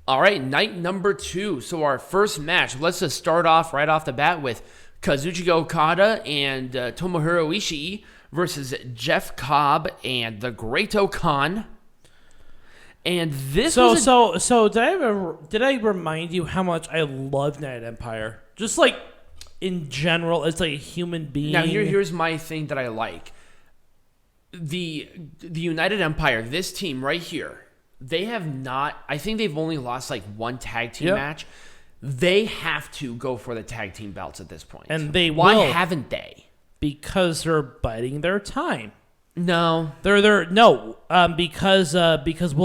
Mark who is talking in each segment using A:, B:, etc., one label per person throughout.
A: All right, night number 2. So our first match, let's just start off right off the bat with Kazuchika Okada and Tomohiro Ishii versus Jeff Cobb and the Great Okan. And this
B: So did I remind you how much I love United Empire? Just like in general, it's like a human being.
A: Now here's my thing that I like. The United Empire, this team right here, they have not, I think they've only lost like one tag team match. They have to go for the tag team belts at this point.
B: And they
A: Why
B: will,
A: haven't they?
B: Because they're biding their time.
A: No.
B: Because Will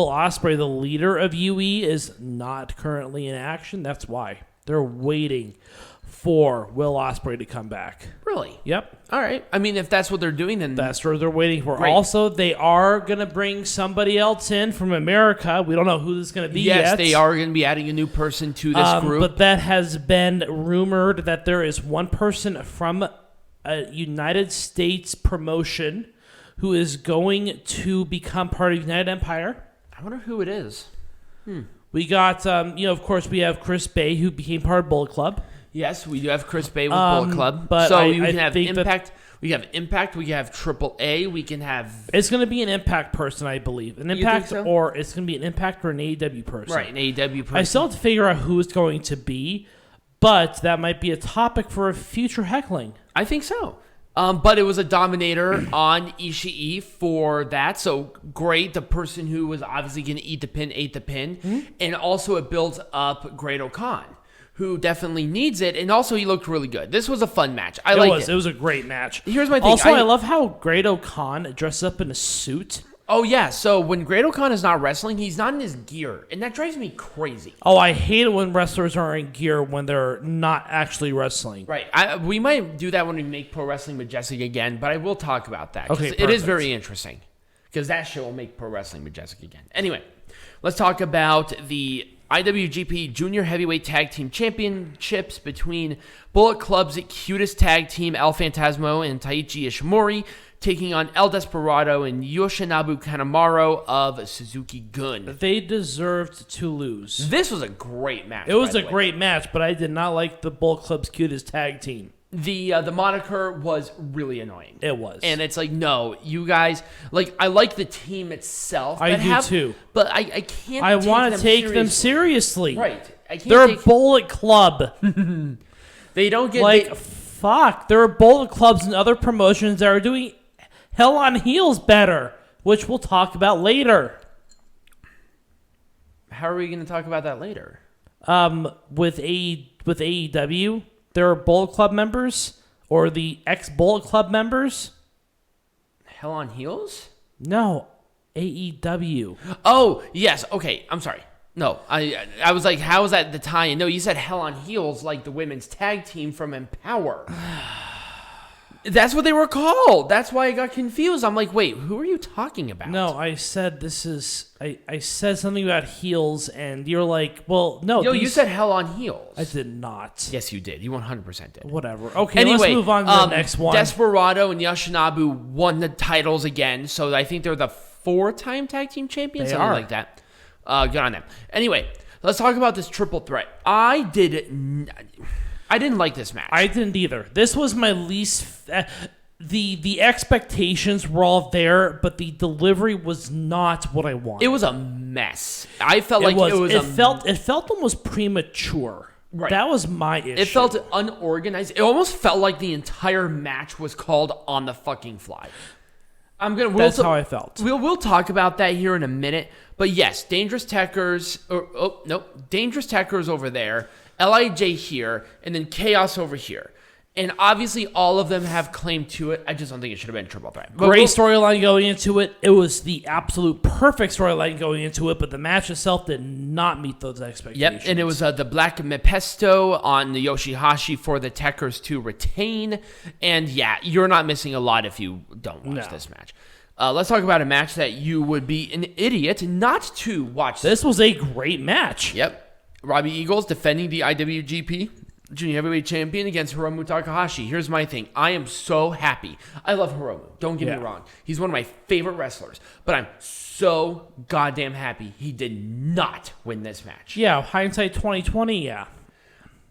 B: Ospreay, the leader of UE, is not currently in action. That's why. They're waiting for Will Ospreay to come back.
A: Really?
B: Yep.
A: All right. I mean, if that's what they're doing, then
B: that's what they're waiting for.
A: Great.
B: Also, they are going to bring somebody else in from America. We don't know who this is going to be yet.
A: Yes, they are going to be adding a new person to this group.
B: But that has been rumored that there is one person from a United States promotion who is going to become part of United Empire.
A: I wonder who it is.
B: We got, of course, we have Chris Bay, who became part of Bullet Club.
A: Yes, we do have Chris Bay with Bullet Club.
B: But
A: so
B: I
A: we can have
B: think
A: Impact. We have Impact. We have AAA. We can have.
B: It's going to be an Impact person, I believe. An Impact,
A: so?
B: or it's going to be an Impact or an AEW person.
A: Right, an AEW person.
B: I still have to figure out who it's going to be, but that might be a topic for a future heckling.
A: I think so. But it was a Dominator on Ishii for that. So great. The person who was obviously going to eat the pin ate the pin. Mm-hmm. And also it builds up Great Okan, who definitely needs it. And also he looked really good. This was a fun match. I liked it.
B: It was a great match.
A: Here's my thing.
B: Also, I love how Great Okan dresses up in a suit.
A: Oh, yeah. So when Great Okan is not wrestling, he's not in his gear. And that drives me crazy.
B: Oh, I hate it when wrestlers are in gear when they're not actually wrestling.
A: Right. We might do that when we make Pro Wrestling Majestic again, but I will talk about that.
B: Okay,
A: it is very interesting. Because that shit will make Pro Wrestling Majestic again. Anyway, let's talk about the IWGP Junior Heavyweight Tag Team Championships between Bullet Club's cutest tag team, El Phantasmo and Taichi Ishimori, taking on El Desperado and Yoshinobu Kanemaru of Suzuki-Gun.
B: They deserved to lose.
A: This was a great match.
B: It was a great match, but I did not like the Bullet Club's cutest tag team.
A: The moniker was really annoying.
B: It was.
A: And it's like, no, you guys, like, I like the team itself.
B: I do too.
A: But I can't
B: I want to take them seriously.
A: Right.
B: They're a Bullet Club.
A: They don't get...
B: Fuck. There are Bullet Clubs and other promotions that are doing Hell on Heels better, which we'll talk about later.
A: How are we going to talk about that later?
B: With AEW, there are Bullet Club members or the ex-Bullet Club members.
A: Hell on Heels?
B: No, AEW.
A: Oh, yes. Okay, I'm sorry. No, I was like, how is that the tie-in? No, you said Hell on Heels like the women's tag team from Empower. That's what they were called. That's why I got confused. I'm like, wait, who are you talking about?
B: No, I said this is... I said something about heels, and you're like, well, no.
A: Yo, you said Hell on Heels.
B: I did not.
A: Yes, you did. You 100% did.
B: Whatever. Okay,
A: anyway,
B: let's move on to the next one.
A: Desperado and Yoshinobu won the titles again, so I think they're the 4-time tag team champions, something like that. Good on them. Anyway, let's talk about this triple threat. I didn't like this match.
B: I didn't either. This was my least... The expectations were all there, but the delivery was not what I wanted.
A: It was a mess. I felt like it
B: felt almost premature.
A: Right.
B: That was my issue.
A: It felt unorganized. It almost felt like the entire match was called on the fucking fly.
B: That's how I felt.
A: We'll talk about that here in a minute. But yes, Dangerous Tekkers. Dangerous Tekkers over there. LIJ here, and then Chaos over here. And obviously, all of them have claim to it. I just don't think it should have been a triple threat.
B: Great storyline going into it. It was the absolute perfect storyline going into it, but the match itself did not meet those expectations.
A: Yep, and it was the Black Mephisto on the Yoshihashi for the Tekkers to retain. And yeah, you're not missing a lot if you don't watch this match. Let's talk about a match that you would be an idiot not to watch.
B: This was a great match.
A: Yep. Robbie Eagles defending the IWGP junior heavyweight champion against Hiromu Takahashi. Here's my thing. I am so happy. I love Hiromu. Don't get me wrong. He's one of my favorite wrestlers. But I'm so goddamn happy he did not win this match.
B: Yeah, hindsight 2020, yeah.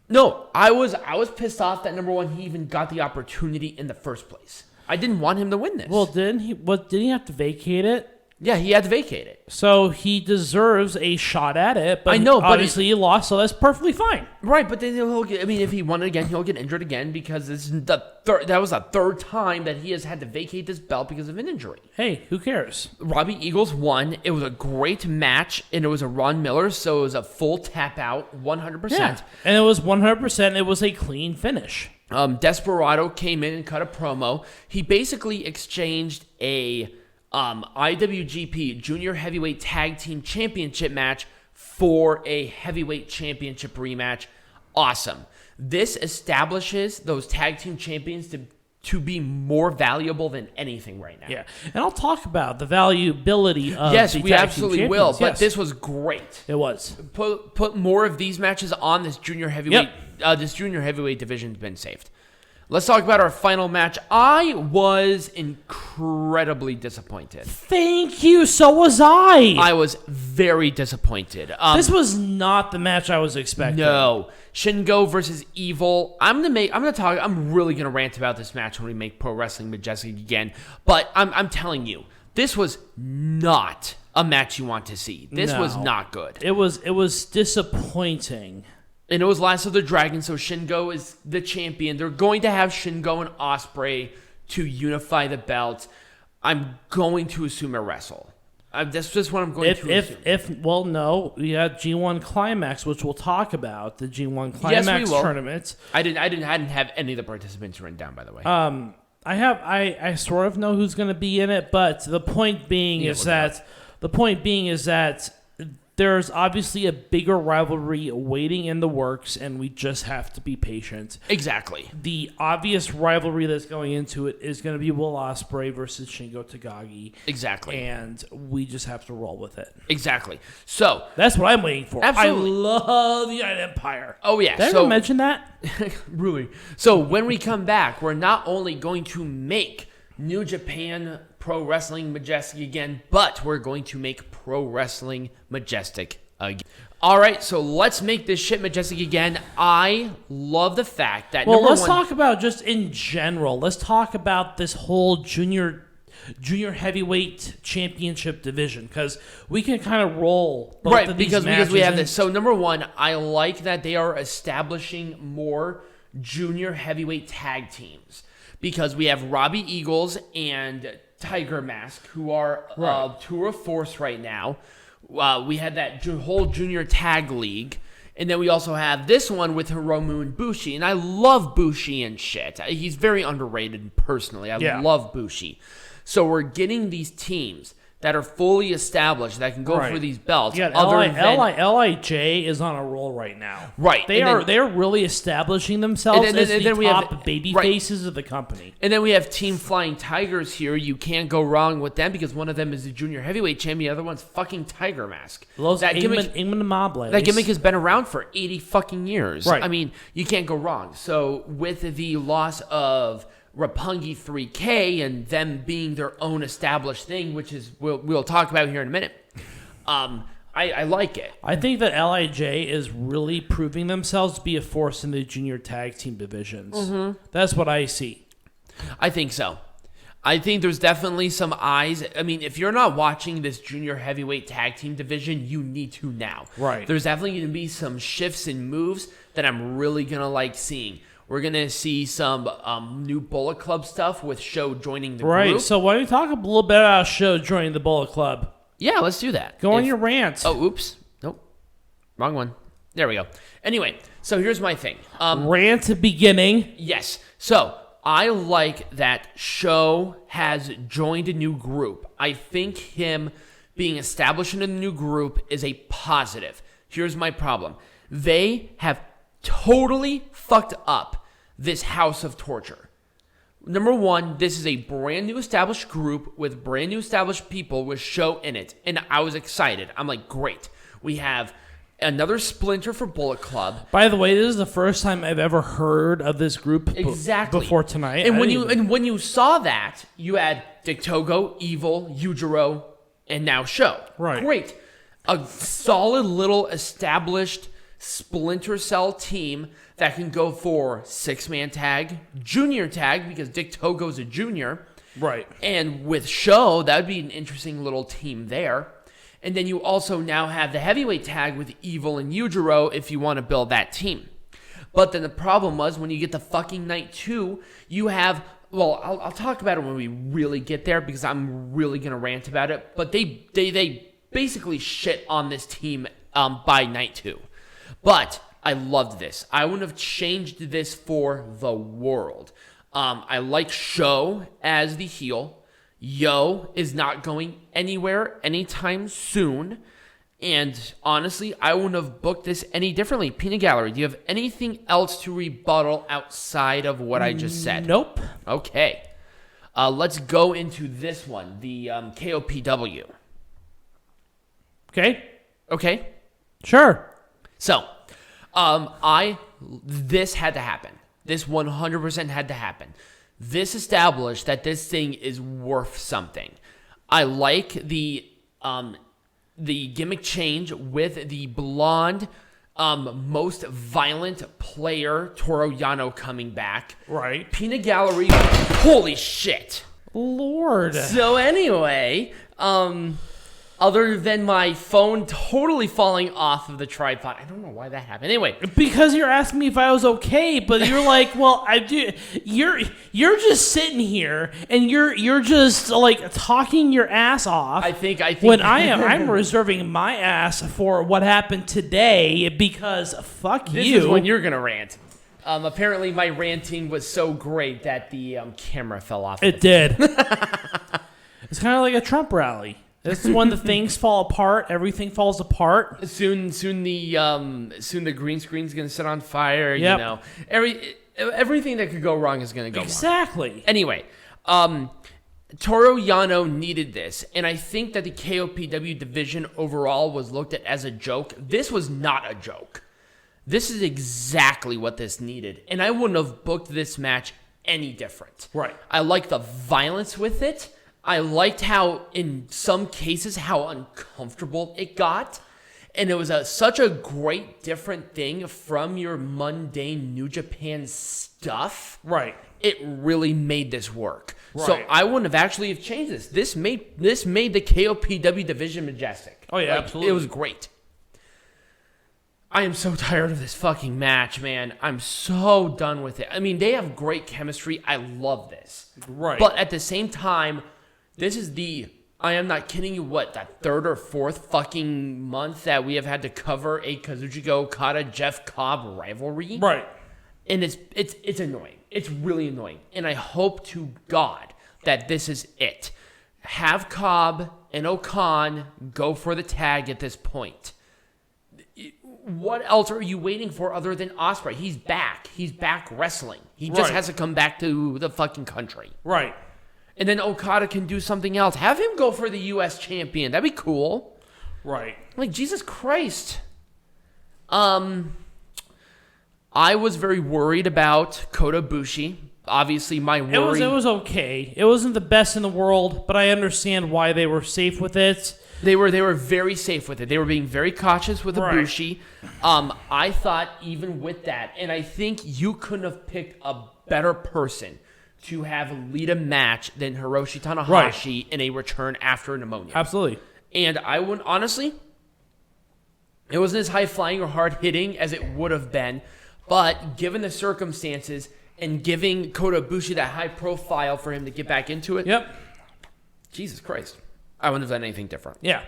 A: No, I was pissed off that, number one, he even got the opportunity in the first place. I didn't want him to win this.
B: Well, didn't he have to vacate it?
A: Yeah, he had to vacate it.
B: So he deserves a shot at it, but
A: I know, but
B: obviously he lost, so that's perfectly fine.
A: Right, but then he'll get, I mean, if he won it again, he'll get injured again because this is that was the third time that he has had to vacate this belt because of an injury.
B: Hey, who cares?
A: Robbie Eagles won. It was a great match, and it was a Ron Miller, so it was a full tap out, 100%.
B: Yeah, and it was 100%. It was a clean finish.
A: Desperado came in and cut a promo. He basically exchanged a IWGP Junior Heavyweight Tag Team Championship match for a Heavyweight Championship rematch. Awesome. This establishes those tag team champions to be more valuable than anything right now.
B: Yeah, and I'll talk about the valuability of
A: yes,
B: the
A: we
B: tag
A: absolutely
B: team
A: will.
B: champions.
A: But
B: Yes.
A: this was great.
B: It was.
A: Put more of these matches on this junior heavyweight. This junior heavyweight division's been saved. Let's talk about our final match. I was incredibly disappointed.
B: Thank you. So was I.
A: I was very disappointed.
B: This was not the match I was expecting.
A: No, Shingo versus Evil. I'm really gonna rant about this match when we make Pro Wrestling Majestic again. But I'm telling you, this was not a match you want to see. This was not good.
B: It was disappointing.
A: And it was Last of the Dragon, so Shingo is the champion. They're going to have Shingo and Ospreay to unify the belt. I'm going to assume a wrestle. That's just what I'm going to assume.
B: No, we had G1 Climax, which we'll talk about, the G1 Climax tournament.
A: I hadn't have any of the participants written down, by the way.
B: I sort of know who's going to be in it, but the point being is that there's obviously a bigger rivalry waiting in the works, and we just have to be patient.
A: Exactly.
B: The obvious rivalry that's going into it is going to be Will Ospreay versus Shingo Takagi.
A: Exactly.
B: And we just have to roll with it.
A: Exactly. So
B: that's what I'm waiting for.
A: Absolutely.
B: I love the United Empire.
A: Oh, yeah.
B: Did I ever mention that?
A: Really? So when we come back, we're not only going to make New Japan Pro Wrestling Majestic again, but we're going to make Pro Wrestling Majestic again. All right, so let's make this shit majestic again. I love the fact that
B: let's talk about just in general. Let's talk about this whole junior heavyweight championship division, because we can kind of roll both of these
A: because
B: matches
A: we have this. So number one, I like that they are establishing more junior heavyweight tag teams, because we have Robbie Eagles and Tiger Mask, who are tour of force right now. We had that whole junior tag league. And then we also have this one with Hiromu and Bushi. And I love Bushi and shit. He's very underrated personally. I love Bushi. So we're getting these teams that are fully established that can go for these belts.
B: Yeah, LIJ is on a roll right now.
A: Right.
B: They're really establishing themselves as the top baby faces of the company.
A: And then we have Team Flying Tigers here. You can't go wrong with them because one of them is the junior heavyweight champion. The other one's fucking Tiger Mask.
B: That
A: gimmick has been around for 80 fucking years.
B: Right.
A: I mean, you can't go wrong. So with the loss of Roppongi 3K and them being their own established thing, which is we'll talk about here in a minute. I like it.
B: I think that LIJ is really proving themselves to be a force in the junior tag team divisions. Mm-hmm. That's what I see.
A: I think so. I think there's definitely some eyes. I mean, if you're not watching this junior heavyweight tag team division, you need to now.
B: Right.
A: There's definitely going to be some shifts and moves that I'm really going to like seeing. We're going to see some new Bullet Club stuff with Sho joining the group.
B: Right, so why don't you talk a little bit about Sho joining the Bullet Club?
A: Yeah, let's do that.
B: Go on your rant.
A: Oh, oops. Nope. Wrong one. There we go. Anyway, so here's my thing.
B: Rant beginning.
A: Yes. So I like that Sho has joined a new group. I think him being established in a new group is a positive. Here's my problem. They have totally fucked up this House of Torture. Number one, this is a brand new established group with brand new established people with Sho in it. And I was excited. I'm like, great. We have Another splinter for Bullet Club.
B: By the way, this is the first time I've ever heard of this group before tonight.
A: And when you saw that, you had Dick Togo, Evil, Yujiro, and now Sho.
B: Right.
A: Great. A solid little established Splinter Cell team that can go for 6-man tag, junior tag, because Dick Togo's a junior.
B: Right.
A: And with Sho, that would be an interesting little team there. And then you also now have the heavyweight tag with Evil and Yujiro if you want to build that team. But then the problem was when you get to fucking night 2, you have... Well, I'll talk about it when we really get there because I'm really going to rant about it. But they basically shit on this team by night 2. But I loved this. I wouldn't have changed this for the world. I like Sho as the heel. Yo is not going anywhere anytime soon. And honestly, I wouldn't have booked this any differently. Peanut Gallery, do you have anything else to rebuttal outside of what I just said?
B: Nope.
A: Okay. Let's go into this one, the KOPW. Okay?
B: Sure.
A: So, this had to happen. This 100% had to happen. This established that this thing is worth something. I like the gimmick change with the blonde, most violent player, Toru Yano, coming back.
B: Right.
A: Peanut Gallery, holy shit.
B: Lord.
A: So anyway, other than my phone totally falling off of the tripod. I don't know why that happened. Anyway.
B: Because you're asking me if I was okay, but you're like, well, I do. You're just sitting here and you're just like talking your ass off.
A: I think
B: when I'm reserving my ass for what happened today because fuck
A: this
B: you.
A: This is when you're gonna rant. Apparently my ranting was so great that the camera fell off.
B: It did. It's kind of like a Trump rally. This is when the things fall apart. Everything falls apart.
A: Soon the green screen's gonna set on fire.
B: Yep.
A: You know, everything that could go wrong is gonna go wrong.
B: Exactly.
A: Anyway, Toru Yano needed this, and I think that the KOPW division overall was looked at as a joke. This was not a joke. This is exactly what this needed, and I wouldn't have booked this match any different.
B: Right.
A: I like the violence with it. I liked how, in some cases, how uncomfortable it got. And it was such a great different thing from your mundane New Japan stuff.
B: Right.
A: It really made this work.
B: Right.
A: So I wouldn't have actually have changed this. This made the KOPW division majestic.
B: Oh, yeah, absolutely.
A: It was great. I am so tired of this fucking match, man. I'm so done with it. I mean, they have great chemistry. I love this.
B: Right.
A: But at the same time, this is I am not kidding you, that third or fourth fucking month that we have had to cover a Kazuchika Okada Jeff Cobb rivalry.
B: Right.
A: And it's annoying. It's really annoying. And I hope to God that this is it. Have Cobb and Okan go for the tag at this point. What else are you waiting for other than Ospreay? He's back. He's back wrestling. He just has to come back to the fucking country.
B: Right.
A: And then Okada can do something else. Have him go for the U.S. champion. That'd be cool.
B: Right.
A: Like, Jesus Christ. I was very worried about Kota Ibushi. Obviously, my worry...
B: It was okay. It wasn't the best in the world, but I understand why they were safe with it.
A: They were very safe with it. They were being very cautious with Ibushi. I thought even with that, and I think you couldn't have picked a better person to have lead a match than Hiroshi Tanahashi in a return after pneumonia.
B: Absolutely.
A: And I wouldn't, honestly, it wasn't as high-flying or hard-hitting as it would have been, but given the circumstances and giving Kota Ibushi that high profile for him to get back into it,
B: yep.
A: Jesus Christ. I wouldn't have done anything different.
B: Yeah.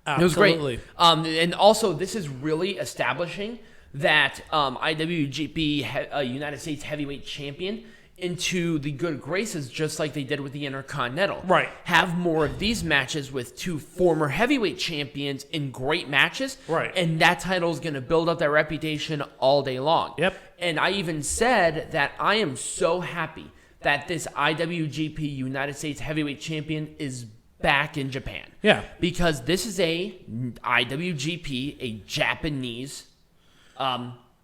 A: Absolutely. It was great. And also, this is really establishing that IWGP United States Heavyweight Champion into the good graces, just like they did with the Intercontinental.
B: Right.
A: Have more of these matches with two former heavyweight champions in great matches.
B: Right.
A: And that title is going to build up that reputation all day long.
B: Yep.
A: And I even said that I am so happy that this IWGP United States Heavyweight Champion is back in Japan.
B: Yeah.
A: Because this is a IWGP, a Japanese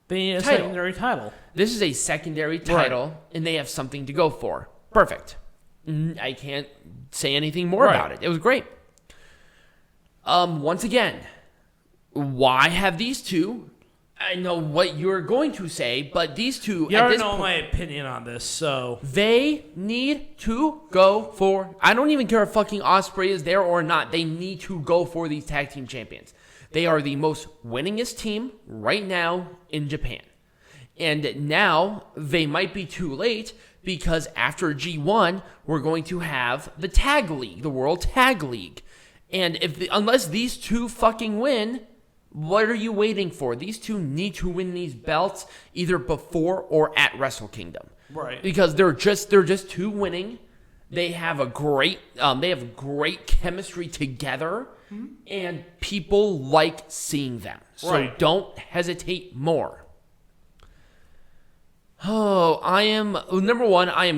B: Being a
A: title.
B: secondary title.
A: This is a secondary title, and they have something to go for. Perfect. I can't say anything more about it. It was great. Once again, why have these two? I know what you're going to say, but these two...
B: You already know my opinion on this, so...
A: They need to go for... I don't even care if fucking Ospreay is there or not. They need to go for these tag team champions. They are the most winningest team right now in Japan. And now they might be too late because after G1, we're going to have the Tag League, the World Tag League. And unless these two fucking win, what are you waiting for? These two need to win these belts either before or at Wrestle Kingdom.
B: Right.
A: Because they're just too winning. They have great chemistry together, and people like seeing them. So don't hesitate more. Oh, I am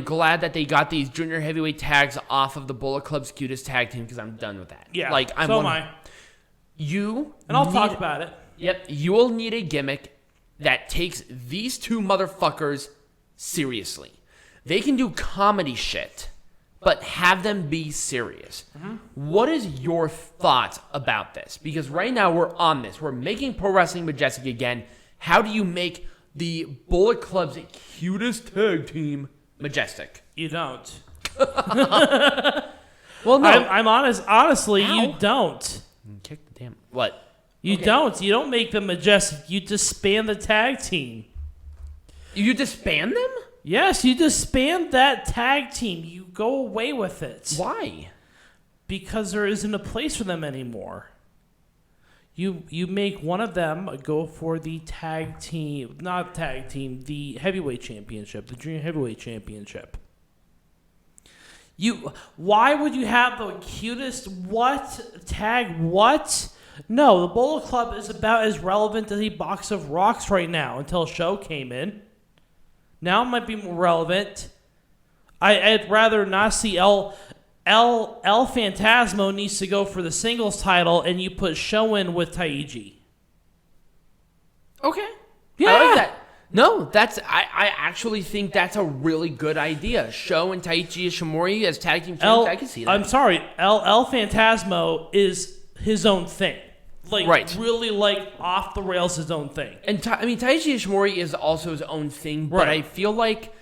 A: glad that they got these junior heavyweight tags off of the Bullet Club's Cutest tag team because I'm done with that.
B: Yeah,
A: like
B: so am I. I'll talk about it.
A: Yep, you will need a gimmick that takes these two motherfuckers seriously. They can do comedy shit, but have them be serious. What is your thoughts about this? Because right now we're on this. We're making Pro Wrestling Majestic again. How do you make the Bullet Club's Cutest tag team majestic?
B: You don't.
A: Well, no.
B: I'm honest. Honestly,
A: Ow.
B: you don't.
A: Kick the damn... What?
B: You don't. You don't make them majestic. You disband the tag team.
A: You disband them?
B: Yes, you disband that tag team. You go away with it.
A: Why?
B: Because there isn't a place for them anymore. You make one of them go for the tag team, not tag team, the heavyweight championship, the junior heavyweight championship. Why would you have the cutest tag? No, the Bullet Club is about as relevant as a box of rocks right now until Show came in. Now it might be more relevant. I'd rather not see El Phantasmo needs to go for the singles title, and you put Show in with Taiji.
A: Okay.
B: Yeah.
A: I like that. No, I actually think that's a really good idea. Show and Taichi Ishimori as tag team champions. I can see that.
B: I'm sorry. El Phantasmo is his own thing. Really off the rails his own thing.
A: And Taichi Ishimori is also his own thing, but I feel like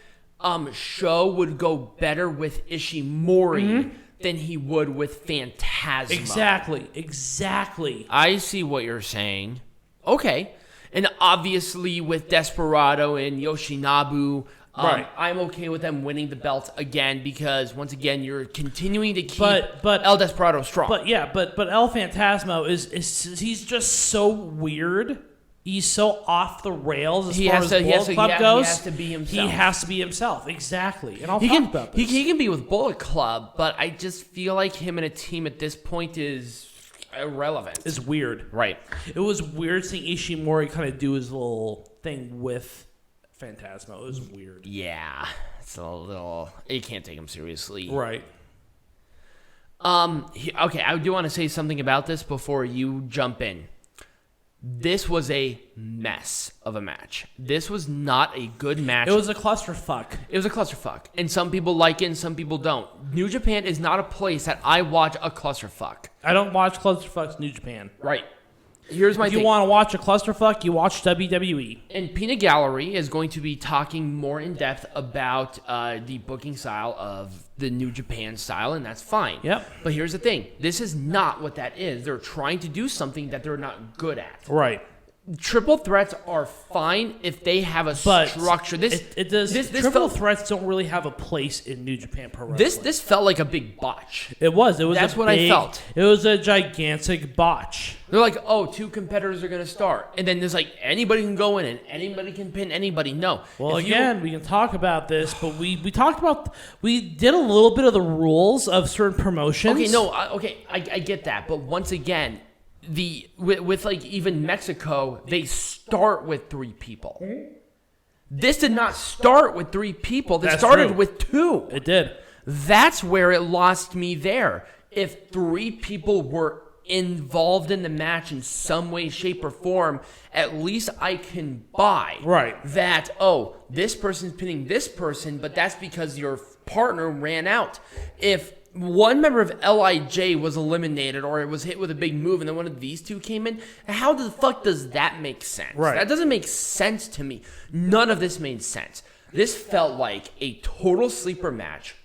A: Show would go better with Ishimori than he would with Phantasmo.
B: Exactly.
A: I see what you're saying. Okay. And obviously with Desperado and Yoshinobu, I'm okay with them winning the belts again because once again you're continuing to keep El Desperado strong.
B: But El Phantasmo is he's just so weird. He's so off the rails as far as Bullet Club goes.
A: He has to be himself.
B: He has to be himself. Exactly. And I'll talk about this.
A: He can be with Bullet Club, but I just feel like him in a team at this point is irrelevant.
B: It's weird.
A: Right.
B: It was weird seeing Ishimori kind of do his little thing with Phantasmo. It was weird.
A: Yeah. It's a little... You can't take him seriously.
B: Right.
A: Okay, I do want to say something about this before you jump in. This was a mess of a match. This was not a good match.
B: It was a clusterfuck.
A: And some people like it and some people don't. New Japan is not a place that I watch a clusterfuck.
B: I don't watch clusterfucks New Japan.
A: Right. Here's my thing.
B: If you want to watch a clusterfuck, you watch WWE.
A: And Peanut Gallery is going to be talking more in depth about the booking style of the New Japan style, and that's fine.
B: Yep.
A: But here's the thing. This is not what that is. They're trying to do something that they're not good at.
B: Right.
A: Triple threats are fine if they have a structure.
B: Triple threats don't really have a place in New Japan Pro Wrestling.
A: This felt like a big botch.
B: It was.
A: That's what I felt.
B: It was a gigantic botch.
A: They're like, oh, two competitors are going to start. And then there's like, anybody can go in and anybody can pin anybody. No.
B: Well, we can talk about this, but we did a little bit of the rules of certain promotions.
A: Okay, I get that. But once again, with like even Mexico, they start with 3 people. This did not start with 3 people. They started with 2.
B: It did.
A: That's where it lost me there. if 3 people were involved in the match in some way, shape, or form, at least I can buy that, oh, this person's pinning this person, but that's because your partner ran out. If one member of LIJ was eliminated or it was hit with a big move and then one of these two came in, how the fuck does that make sense? That doesn't make sense to me. None of this made sense. This felt like a total sleeper match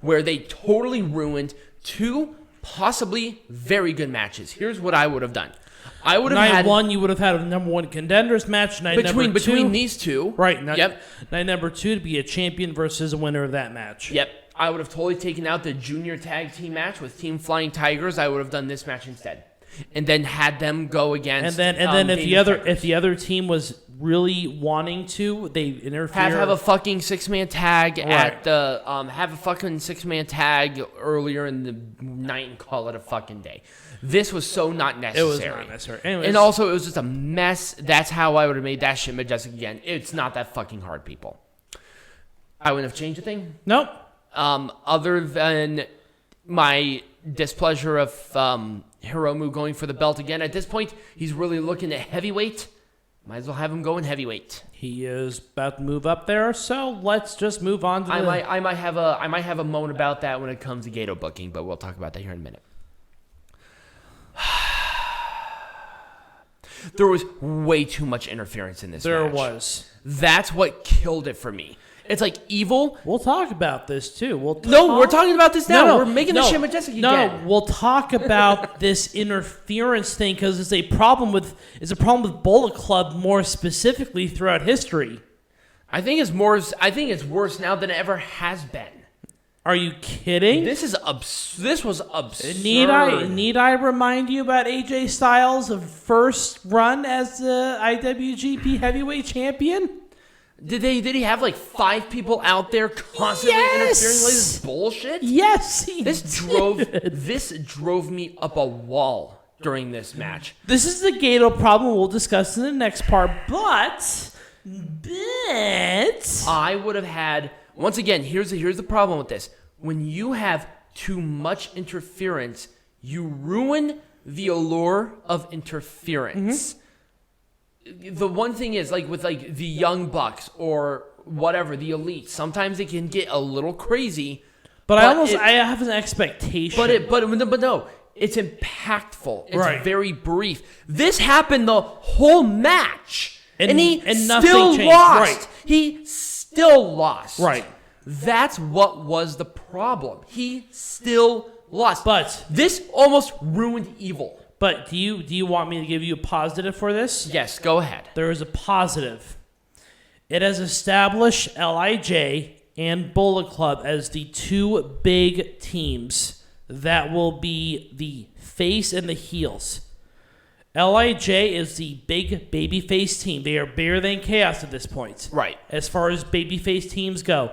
A: where they totally ruined 2 possibly very good matches. Here's what I would have done. I would have
B: night
A: had
B: 1. You would have had a number 1 contenders match. Night number 2
A: between these two.
B: Right. Night number 2 to be a champion versus a winner of that match.
A: Yep. I would have totally taken out the junior tag team match with Team Flying Tigers. I would have done this match instead, and then had them go against.
B: And then if the other team was really wanting to, they interfere.
A: Have a fucking 6-man tag at the have a fucking 6-man tag earlier in the night and call it a fucking day. This was so not necessary.
B: It was not necessary. Anyways.
A: And also, it was just a mess. That's how I would have made that shit Majestic again. It's not that fucking hard, people. I wouldn't have changed a thing.
B: Nope.
A: Other than my displeasure of Hiromu going for the belt again. At this point, he's really looking at heavyweight. Might as well have him go in heavyweight.
B: He is about to move up there, so let's just move on to
A: I might have a moan about that when it comes to Gato booking, but we'll talk about that here in a minute. There was way too much interference in this match.
B: There was.
A: That's what killed it for me. It's like Evil.
B: We'll talk about this too.
A: We're talking about this now. We're making this shit Majestic again.
B: No, we'll talk about this interference thing because it's a problem with Bullet Club more specifically throughout history.
A: I think it's worse now than it ever has been.
B: Are you kidding?
A: This was absurd.
B: Need I remind you about AJ Styles' first run as the IWGP Heavyweight Champion?
A: Did he have like 5 people out there constantly interfering with this bullshit?
B: Yes,
A: this drove me up a wall during this match.
B: This is the Gato problem we'll discuss in the next part, but
A: I would have had, once again, here's the problem with this. When you have too much interference, you ruin the allure of interference. Mm-hmm. The one thing is, like with like the Young Bucks or whatever, the Elite, sometimes it can get a little crazy.
B: But I have an expectation.
A: But no, it's impactful. It's very brief. This happened the whole match, and he still lost. Right. He still lost.
B: Right.
A: That's what was the problem. He still lost.
B: But
A: this almost ruined Evil.
B: But do you want me to give you a positive for this?
A: Yes, go ahead.
B: There is a positive. It has established LIJ and Bullet Club as the 2 big teams that will be the face and the heels. LIJ is the big babyface team. They are bigger than Chaos at this point.
A: Right.
B: As far as babyface teams go.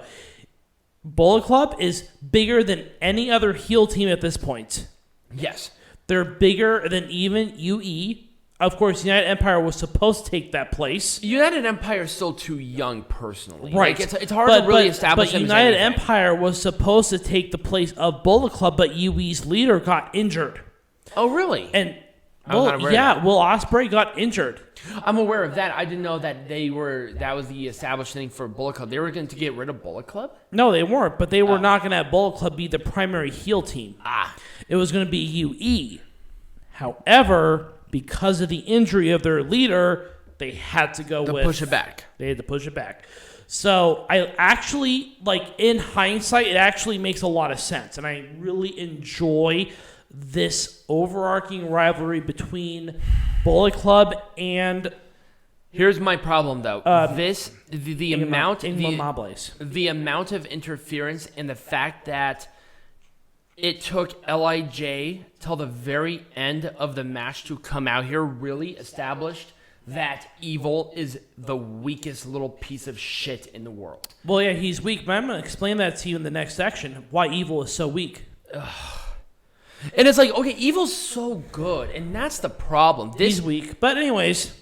B: Bullet Club is bigger than any other heel team at this point.
A: Yes.
B: They're bigger than even UE. Of course, United Empire was supposed to take that place.
A: United Empire is still too young, personally.
B: Right.
A: Like, it's hard to really establish
B: them. But United Empire was supposed to take the place of Bullet Club, but UE's leader got injured.
A: Oh, really?
B: And Will Ospreay got injured.
A: I'm aware of that. I didn't know that that was the established thing for Bullet Club. They were going to get rid of Bullet Club?
B: No, they weren't, but they were not going to have Bullet Club be the primary heel team. It was going to be UE. However, because of the injury of their leader, they had to push it back. They had to push it back. So I actually, in hindsight, it actually makes a lot of sense. And I really enjoy this overarching rivalry between Bullet Club and...
A: Here's my problem, though. The amount of interference and the fact that it took LIJ till the very end of the match to come out here really established that Evil is the weakest little piece of shit in the world.
B: Well, yeah, he's weak, but I'm going to explain that to you in the next section, why Evil is so weak.
A: And it's like, okay, Evil's so good, and that's the problem.
B: He's weak. But anyways...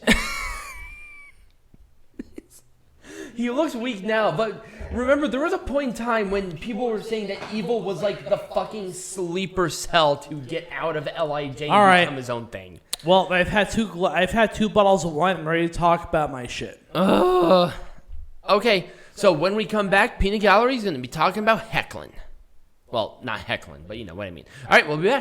A: He looks weak now, but remember, there was a point in time when people were saying that Evil was like the fucking sleeper cell to get out of LIJ and become his own thing.
B: Well, I've had two bottles of wine. I'm ready to talk about my shit.
A: Okay, so when we come back, Peanut Gallery's going to be talking about heckling. Well, not heckling, but you know what I mean. All right, we'll be back.